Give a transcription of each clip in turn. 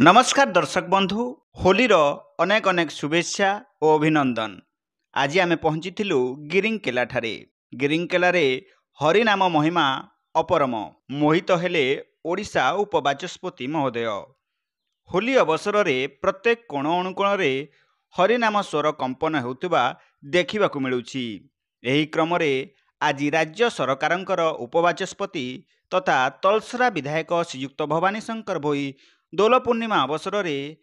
नमस्कार दर्शक बंधु होलीर अनेक अनेक शुभेच्छा और अभिनंदन। आज आम पहुंची गिरिंकेला ठारे। गिरिंकेलारे हरिनाम महिमा अपरम मोहित हेले ओडिशा उपबाचस्पति महोदय। होली अवसर में प्रत्येक कोण अनुकोण हरिनाम स्वर कंपन होउथिबा देखिबाकु मिलुछि। एही क्रम आज राज्य सरकारंकर उपबाचस्पति तथा तलसरा विधायक श्रीयुक्त भवानी शंकर भोई दोल पूर्णिमा अवसर में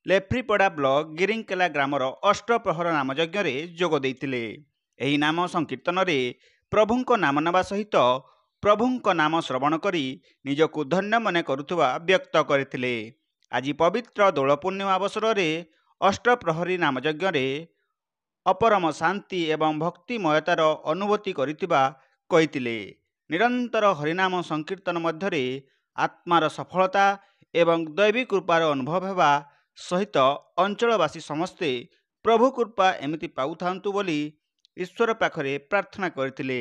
लेफ्रीपड़ा ब्लॉक गिरिंकेला ग्रामर अष्टप्रहर नामयज्ञ में जोग देइतिले। एही नाम संकीर्तन में प्रभुंक नाम नेबा सहित प्रभुंक नाम श्रवण करी निजकु धन्य मन करुथुबा व्यक्त करथिले। आज पवित्र दोल पूर्णिमा अवसर में अष्टप्रहरी नामयज्ञ में अपरम शांति एवं भक्तिमयतार अनुभूति करिथिबा कहिथिले। निरंतर हरिनाम संकीर्तन मध्य आत्मार सफलता एवं दैवी कृपार अनुभव हेबा सहित अंचलवासी समस्ते प्रभु कृपा एमिति पाउथांतु बोली ईश्वर पाखरे प्रार्थना करथिले।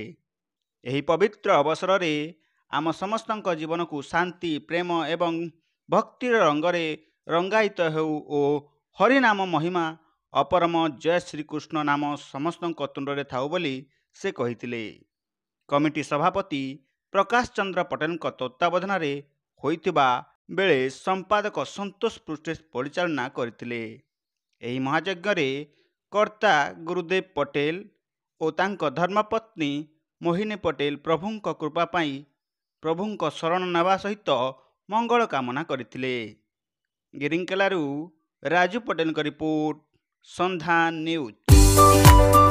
एही पवित्र अवसर में आम समस्तक जीवन को शांति प्रेम एवं भक्तिर रंगरे रंगायित हेउ ओ हरिनाम महिमा अपरम जय श्रीकृष्ण नाम समस्तक तुंडरे थाउ बोली से कहिथिले। कमिटी सभापति प्रकाश चंद्र पटेल तत्वावधान होइतिबा बेले संपादक संतोष पृष्ठे परिचालना करथिले। एही महायज्ञ रे कर्ता गुरुदेव पटेल और तांको धर्मपत्नी मोहिनी पटेल प्रभुंक कृपा पाई प्रभुंक शरण नेबा सहित मंगल कामना करथिले। गिरिंकेलारू राजू पटेल रिपोर्ट संधान न्यूज।